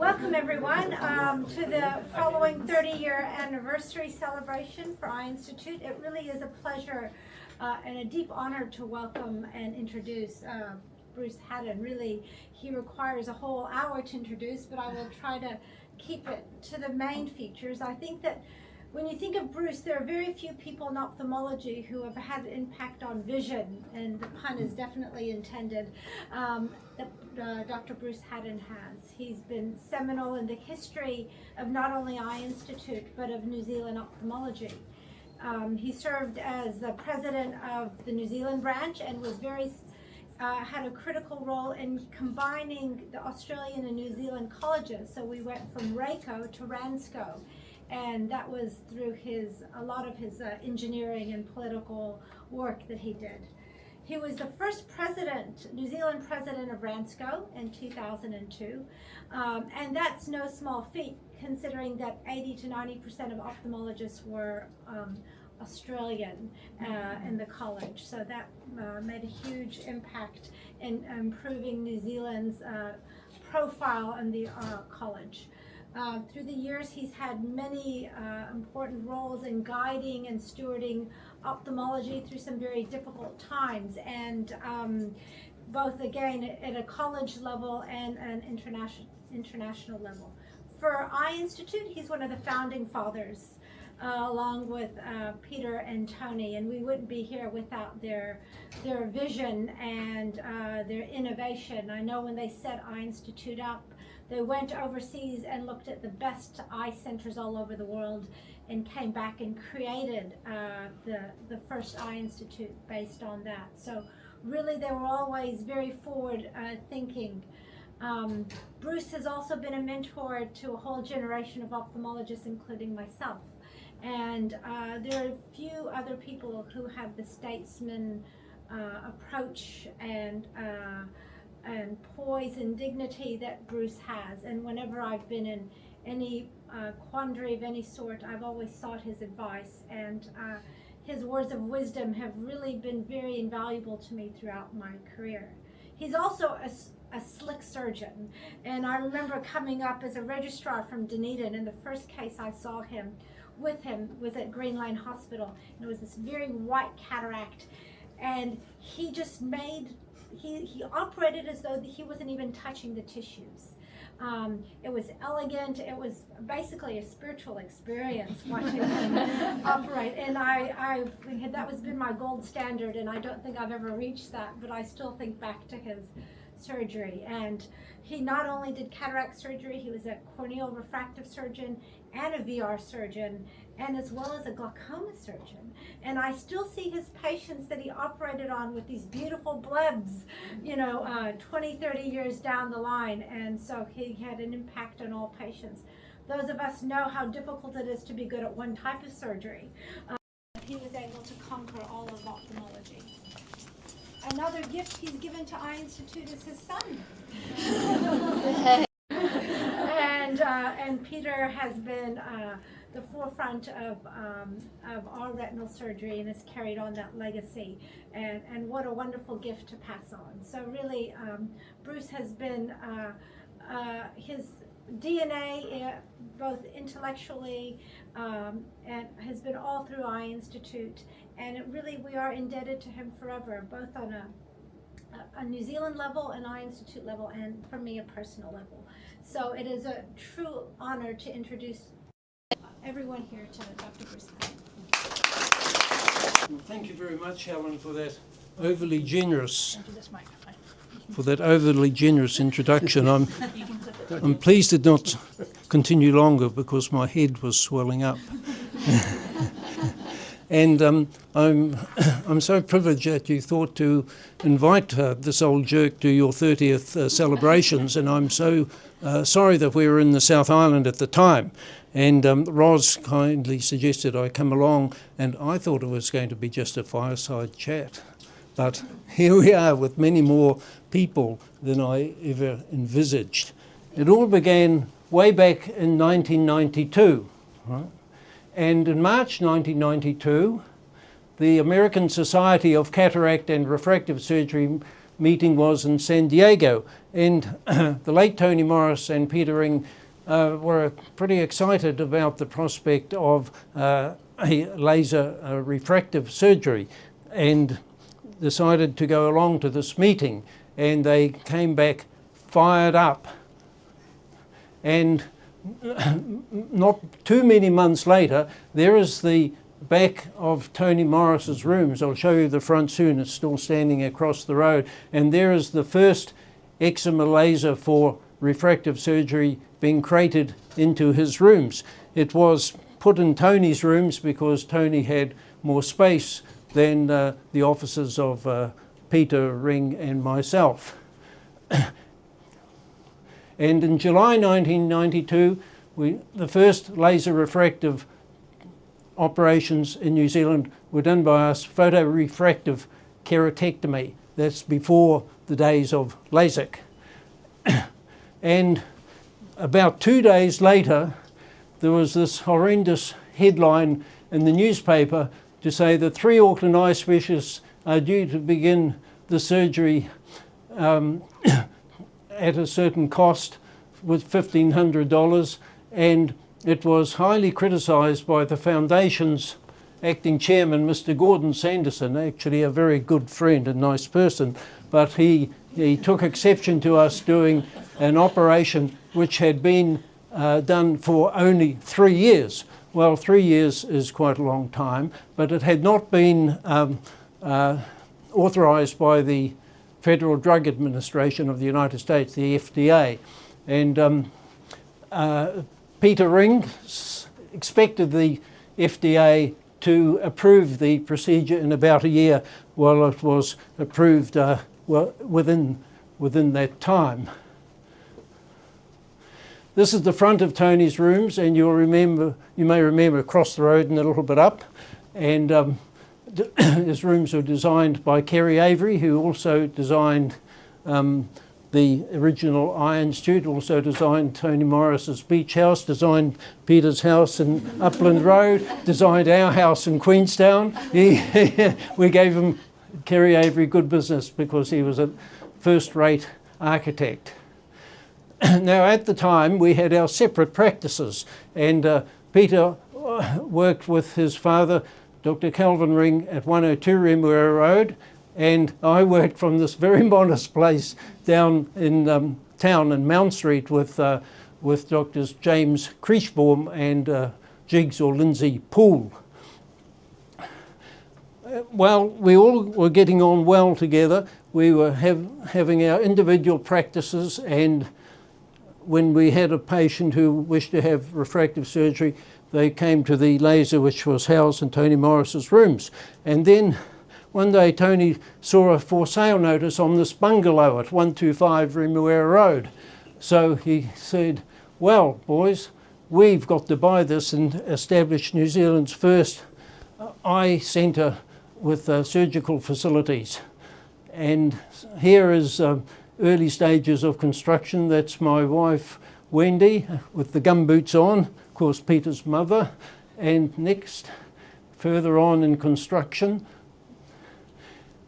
Welcome everyone to the following 30-year anniversary celebration for Eye Institute. It really is a pleasure and a deep honor to welcome and introduce Bruce Hadden. Really, he requires a whole hour to introduce, but I will try to keep it to the main features. I think that when you think of Bruce, there are very few people in ophthalmology who have had an impact on vision, and the pun is definitely intended, that Dr. Bruce Hadden has. He's been seminal in the history of not only Eye Institute, but of New Zealand ophthalmology. He served as the president of the New Zealand branch and was had a critical role in combining the Australian and New Zealand colleges. So we went from RACO to RANSCO. And that was through a lot of his engineering and political work that he did. He was the first New Zealand president of RANSCO in 2002. And that's no small feat, considering that 80 to 90% of ophthalmologists were Australian in the college. So that made a huge impact in improving New Zealand's profile in the college. Through the years, he's had many important roles in guiding and stewarding ophthalmology through some very difficult times, and both again at a college level and an international level. For Eye Institute, he's one of the founding fathers, along with Peter and Tony, and we wouldn't be here without their vision and their innovation. I know when they set Eye Institute up, they went overseas and looked at the best eye centers all over the world and came back and created the first Eye Institute based on that. So really they were always very forward thinking. Bruce has also been a mentor to a whole generation of ophthalmologists, including myself. And there are a few other people who have the statesman approach and poise and dignity that Bruce has. And whenever I've been in any quandary of any sort, I've always sought his advice, and his words of wisdom have really been very invaluable to me throughout my career. He's also a slick surgeon, and I remember coming up as a registrar from Dunedin, and the first case I saw with him was at Green Lane Hospital, and it was this very white cataract, and he just he operated as though he wasn't even touching the tissues. It was elegant. It was basically a spiritual experience watching him operate, and that was been my gold standard, and I don't think I've ever reached that, but I still think back to his surgery. And he not only did cataract surgery, he was a corneal refractive surgeon and a VR surgeon, and as well as a glaucoma surgeon. And I still see his patients that he operated on with these beautiful blebs, 20, 30 years down the line. And so he had an impact on all patients. Those of us know how difficult it is to be good at one type of surgery. He was able to conquer all of ophthalmology. Another gift he's given to Eye Institute is his son. And Peter has been the forefront of our retinal surgery and has carried on that legacy. And what a wonderful gift to pass on. So really, Bruce has been, his DNA, both intellectually and has been all through Eye Institute. And we are indebted to him forever, both on a New Zealand level, an Eye Institute level, and for me, a personal level. So it is a true honor to introduce everyone here to Dr. Bruce Hadden. Well, thank you very much, Helen, for that overly generous introduction. I'm pleased it not continue longer because my head was swelling up. And I'm so privileged that you thought to invite this old jerk to your 30th celebrations, and I'm so sorry that we were in the South Island at the time. And Ros kindly suggested I come along, and I thought it was going to be just a fireside chat. But here we are with many more people than I ever envisaged. It all began way back in 1992, right? And in March 1992, the American Society of Cataract and Refractive Surgery meeting was in San Diego. And the late Tony Morris and Peter Ring were pretty excited about the prospect of a laser refractive surgery, and decided to go along to this meeting. And they came back fired up. And not too many months later, there is the back of Tony Morris's rooms. I'll show you the front soon. It's still standing across the road. And there is the first eczema laser for refractive surgery being created into his rooms. It was put in Tony's rooms because Tony had more space than the offices of Peter Ring and myself. And in July 1992, the first laser refractive operations in New Zealand were done by us, photorefractive keratectomy. That's before the days of LASIK. And about 2 days later, there was this horrendous headline in the newspaper to say that 3 Auckland eye specialists are due to begin the surgery at a certain cost with $1,500, and it was highly criticised by the Foundation's acting chairman, Mr. Gordon Sanderson, actually a very good friend and nice person, but he took exception to us doing an operation which had been done for only 3 years. Well, 3 years is quite a long time, but it had not been authorised by the Federal Drug Administration of the United States, the FDA. And Peter Ring expected the FDA to approve the procedure in about a year. Well, it was approved within that time. This is the front of Tony's rooms, and you may remember across the road and a little bit up. And his rooms were designed by Kerry Avery, who also designed the original Eye Institute, also designed Tony Morris's beach house, designed Peter's house in Upland Road, designed our house in Queenstown. We gave him, Kerry Avery, good business because he was a first-rate architect. Now, at the time, we had our separate practices, and Peter worked with his father, Dr. Calvin Ring, at 102 Remuera Road, and I worked from this very modest place down in town in Mount Street with Drs. James Krieshbaum and Jiggs or Lindsay Poole. Well, we all were getting on well together. We were having our individual practices, and when we had a patient who wished to have refractive surgery, they came to the laser which was housed in Tony Morris's rooms. And then one day Tony saw a for sale notice on this bungalow at 125 Remuera Road. So he said, well, boys, we've got to buy this and establish New Zealand's first eye centre with surgical facilities. And here is early stages of construction. That's my wife, Wendy, with the gumboots on, of course, Peter's mother. And next, further on in construction,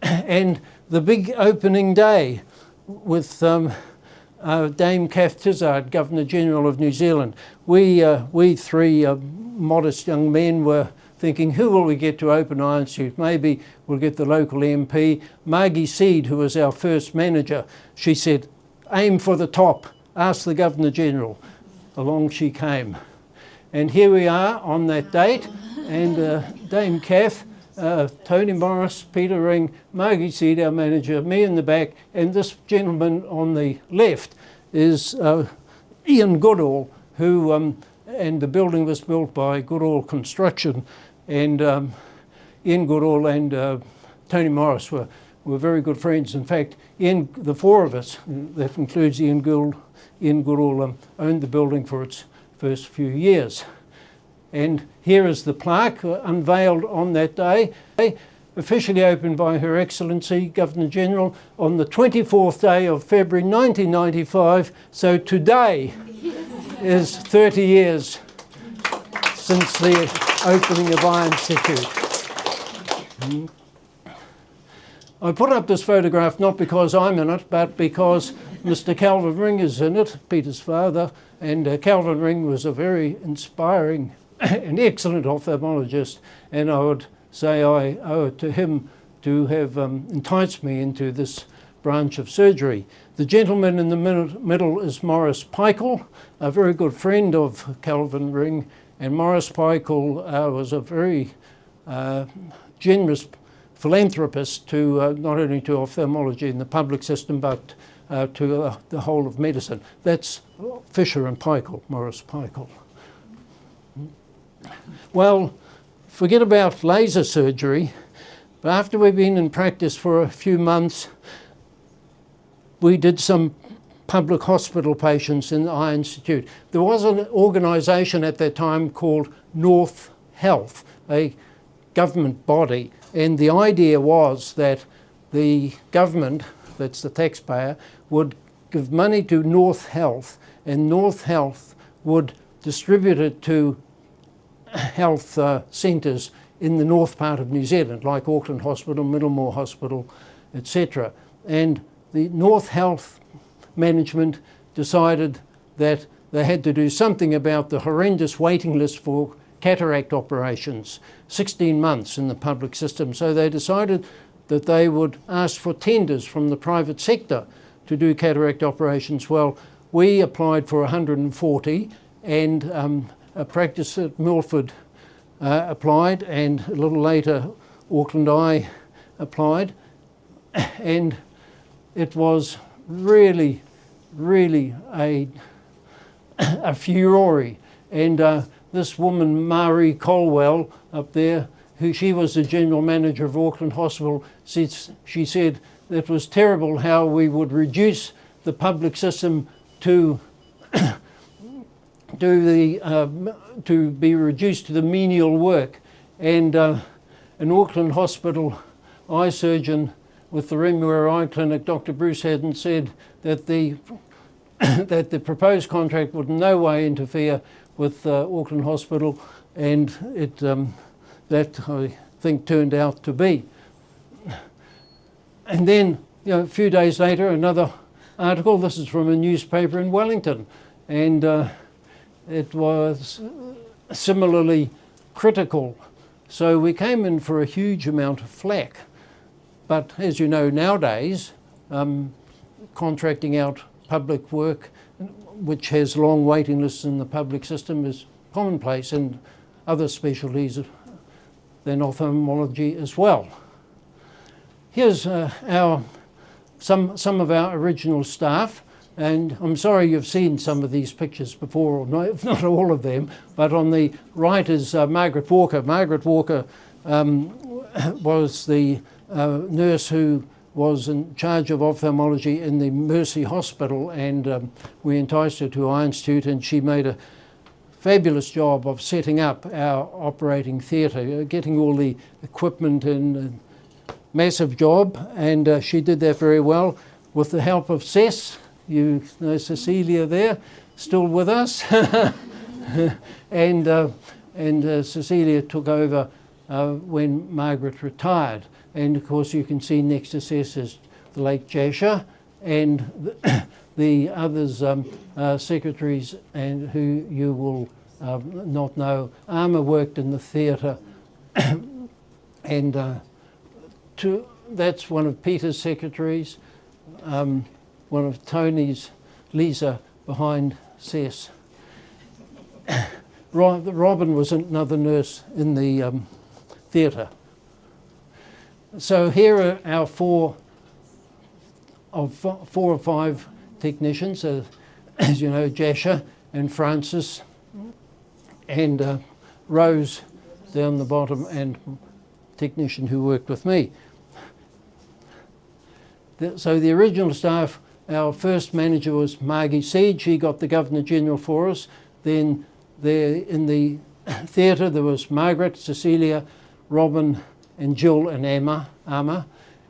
and the big opening day with Dame Kath Tizard, Governor-General of New Zealand. We three modest young men were thinking, who will we get to open Eye Institute? Maybe we'll get the local MP. Margie Seed, who was our first manager, she said, aim for the top, ask the Governor-General. Along she came. And here we are on that date, and Dame Kath, Tony Morris, Peter Ring, Margie Seed, our manager, me in the back, and this gentleman on the left is Ian Goodall, who, and the building was built by Goodall Construction, and Ian Goodall and Tony Morris were very good friends. In fact, the four of us, that includes Ian Goodall, owned the building for its first few years. And here is the plaque unveiled on that day, officially opened by Her Excellency Governor-General on the 24th day of February 1995. So today is 30 years since the opening of Eye Institute. I put up this photograph not because I'm in it, but because Mr. Calvin Ring is in it, Peter's father, and Calvin Ring was a very inspiring and excellent ophthalmologist, and I would say I owe it to him to have enticed me into this branch of surgery. The gentleman in the middle is Morris Peichel, a very good friend of Calvin Ring, and Morris Peichel was a very generous philanthropist to not only to ophthalmology in the public system, but to the whole of medicine. That's Fisher and Peichel, Morris Peichel. Well, forget about laser surgery, but after we've been in practice for a few months, we did some public hospital patients in the Eye Institute. There was an organisation at that time called North Health, a government body, and the idea was that the government, that's the taxpayer, would give money to North Health, and North Health would distribute it to health centres in the north part of New Zealand, like Auckland Hospital, Middlemore Hospital, etc. And the North Health management decided that they had to do something about the horrendous waiting list for cataract operations, 16 months in the public system. So they decided that they would ask for tenders from the private sector to do cataract operations. Well, we applied for 140, and a practice at Milford applied, and a little later Auckland Eye applied, and it was really a furore. And this woman, Marie Colwell, up there, she was the general manager of Auckland Hospital, she said it was terrible how we would reduce the public system to to be reduced to the menial work. And an Auckland Hospital eye surgeon with the Remuera Eye Clinic, Dr. Bruce Hadden, said that the that the proposed contract would in no way interfere with Auckland Hospital, and it that I think turned out to be. And then, a few days later, another article. This is from a newspaper in Wellington, and it was similarly critical. So we came in for a huge amount of flack. But as you know, nowadays, contracting out public work, which has long waiting lists in the public system, is commonplace in other specialties than ophthalmology as well. Here's some of our original staff, and I'm sorry you've seen some of these pictures before, or if not all of them, but on the right is Margaret Walker. Margaret Walker was the nurse who was in charge of ophthalmology in the Mercy Hospital, and we enticed her to Eye Institute, and she made a fabulous job of setting up our operating theatre, getting all the equipment in. Massive job, and she did that very well with the help of Cess. You know Cecilia there, still with us, and Cecilia took over when Margaret retired. And of course, you can see next to Cess is the late Jasha, and the others secretaries and who you will not know. Alma worked in the theatre, and that's one of Peter's secretaries, one of Tony's, Lisa, behind Cess. Robin was another nurse in the theatre. So here are our four or five technicians, as you know, Jasha and Francis and Rose down the bottom, and technician who worked with me. So the original staff, our first manager was Margie Seed. She got the Governor General for us. Then there in the theatre there was Margaret, Cecilia, Robin and Jill and Amma.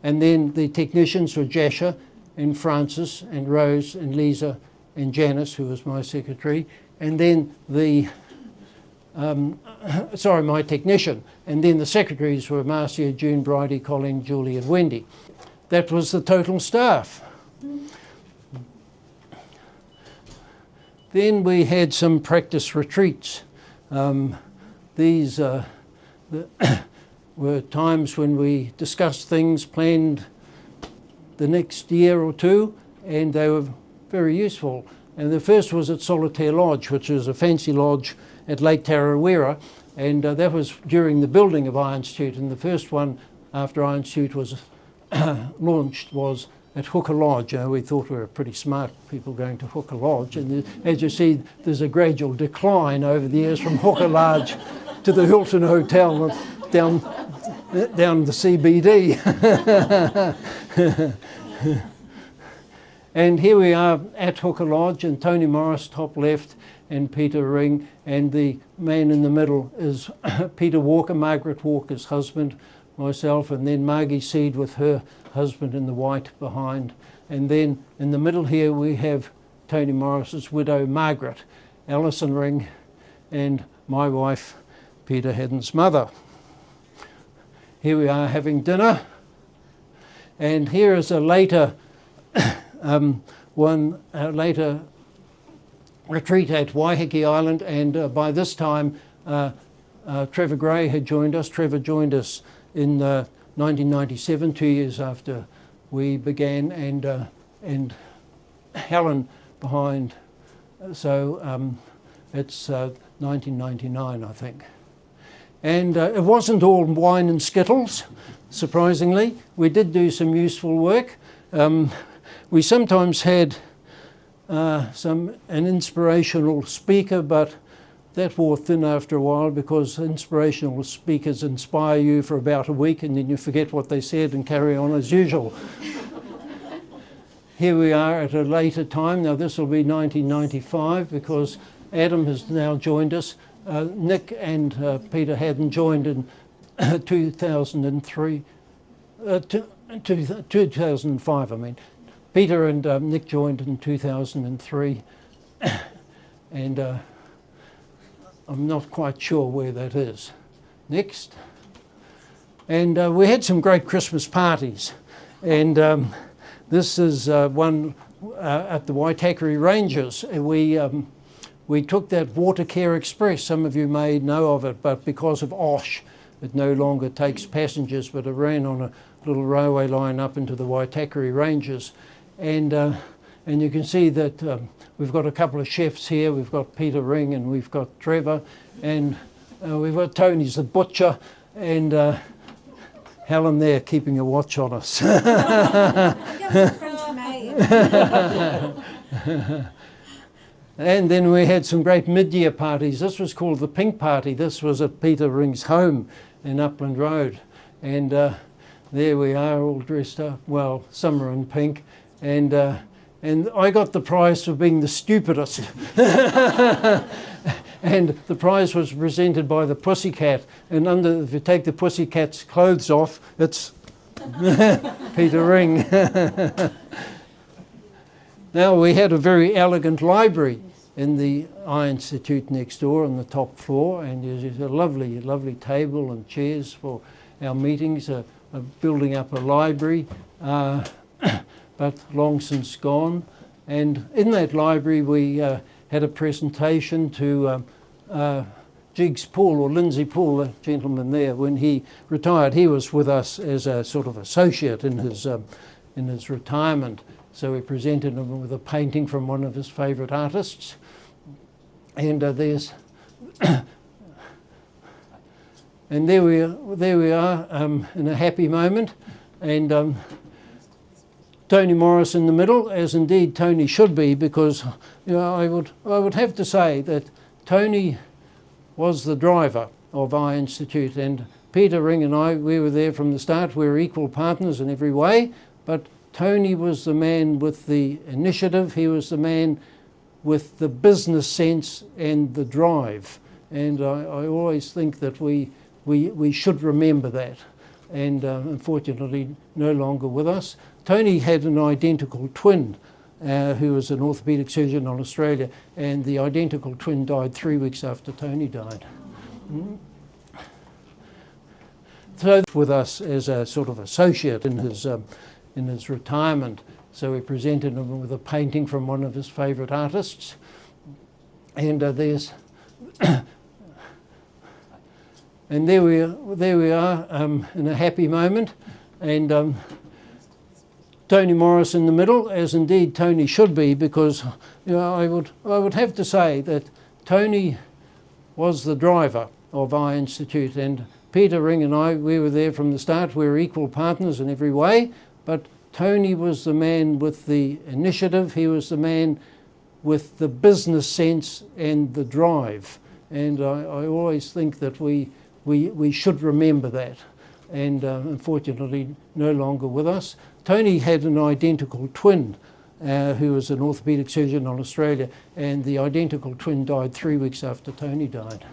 And then the technicians were Jasha and Francis and Rose and Lisa and Janice, who was my secretary. And then the my technician. And then the secretaries were Marcia, June, Bridie, Colleen, Julie and Wendy. that was the total staff. Then we had some practice retreats. These were times when we discussed things, planned the next year or two, and they were very useful. And the first was at Solitaire Lodge, which is a fancy lodge at Lake Tarawera, and that was during the building of I Institute. And the first one after I Institute was launched was at Hooker Lodge. We thought we were pretty smart people going to Hooker Lodge, and as you see, there's a gradual decline over the years from Hooker Lodge to the Hilton Hotel down the CBD. And here we are at Hooker Lodge, and Tony Morris top left and Peter Ring, and the man in the middle is Peter Walker, Margaret Walker's husband, myself, and then Margie Seed with her husband in the white behind. And then in the middle here we have Tony Morris's widow Margaret, Alison Ring, and my wife Peter Hadden's mother. Here we are having dinner, and here is a later later retreat at Waiheke Island, and by this time Trevor Gray had joined us. Trevor joined us in 1997, 2 years after we began, and Helen behind. So it's 1999, I think. And it wasn't all wine and skittles, surprisingly. We did do some useful work. We sometimes had an inspirational speaker, but that wore thin after a while, because inspirational speakers inspire you for about a week and then you forget what they said and carry on as usual. Here we are at a later time. Now this will be 1995, because Adam has now joined us. Nick and Peter Hadden joined in 2003, 2005 I mean. Peter and Nick joined in 2003, and I'm not quite sure where that is. Next. And we had some great Christmas parties, and this is one at the Waitakere Ranges. We took that Water Care Express. Some of you may know of it, but because of OSH, it no longer takes passengers, but it ran on a little railway line up into the Waitakere Ranges. And you can see that we've got a couple of chefs here. We've got Peter Ring and we've got Trevor, and we've got Tony's the butcher, and Helen there keeping a watch on us. And then we had some great mid-year parties. This was called the Pink Party. This was at Peter Ring's home in Upland Road. And there we are, all dressed up, well, some are in pink. And I got the prize for being the stupidest. And the prize was presented by the Pussycat. And if you take the Pussycat's clothes off, it's Peter Ring. Now, we had a very elegant library in the I Institute next door on the top floor, and there's a lovely, lovely table and chairs for our meetings, building up a library, but long since gone. And in that library we had a presentation to Jiggs Poole, or Lindsay Poole, the gentleman there. When he retired, he was with us as a sort of associate in his retirement. So we presented him with a painting from one of his favourite artists. And there's, and there we are in a happy moment. And Tony Morris in the middle, as indeed Tony should be, because I would have to say that Tony was the driver of I Institute, and Peter Ring and I, we were there from the start. We were equal partners in every way, but Tony was the man with the initiative. He was the man with the business sense and the drive. And I always think that we should remember that. And unfortunately, no longer with us. Tony had an identical twin who was an orthopaedic surgeon in Australia, and the identical twin died 3 weeks after Tony died. So with us as a sort of associate in in his retirement. So we presented him with a painting from one of his favourite artists. And there's and there we are in a happy moment, and Tony Morris in the middle, as indeed Tony should be, because I would have to say that Tony was the driver of our institute, and Peter Ring and I, we were there from the start. We were equal partners in every way, but Tony was the man with the initiative. He was the man with the business sense and the drive, and I always think that we should remember that. And unfortunately no longer with us. Tony had an identical twin who was an orthopaedic surgeon in Australia, and the identical twin died 3 weeks after Tony died.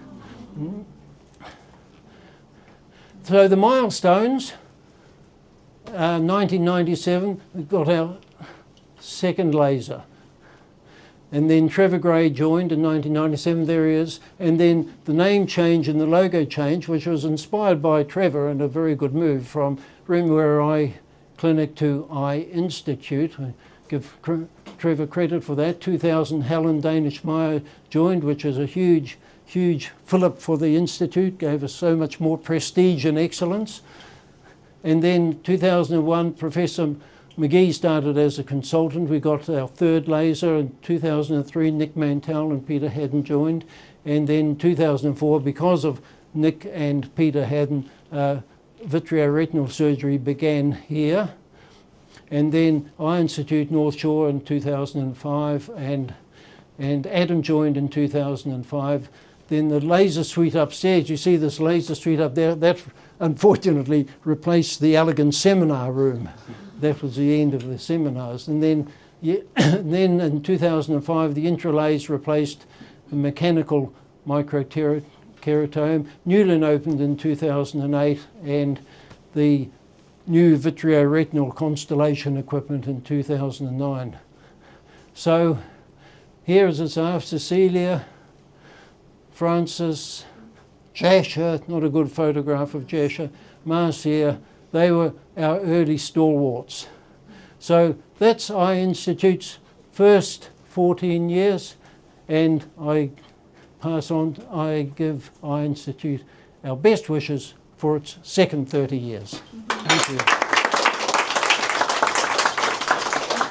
So the milestones, 1997 we got our second laser. And then Trevor Gray joined in 1997, there he is. And then the name change and the logo change, which was inspired by Trevor, and a very good move from Remuera Eye Clinic to Eye Institute. I give Trevor credit for that. 2000, Helen Danish-Meyer joined, which is a huge fillip for the Institute, gave us so much more prestige and excellence. And then 2001, Professor McGee started as a consultant. We got our third laser in 2003. Nick Mantell and Peter Hadden joined. And then 2004, because of Nick and Peter Hadden, vitreoretinal surgery began here. And then Eye Institute North Shore in 2005, and Adam joined in 2005. Then the laser suite upstairs, you see this laser suite up there, that unfortunately replaced the elegant seminar room. That was the end of the seminars. And then, then in 2005, the intralaser replaced the mechanical microkeratome. Newlyn opened in 2008, and the new vitreoretinal constellation equipment in 2009. So here is its after Cecilia, Francis, Jasha, not a good photograph of Jasha, Marcia. They were our early stalwarts. So that's Eye Institute's first 14 years, and I give Eye Institute our best wishes for its second 30 years. Thank you.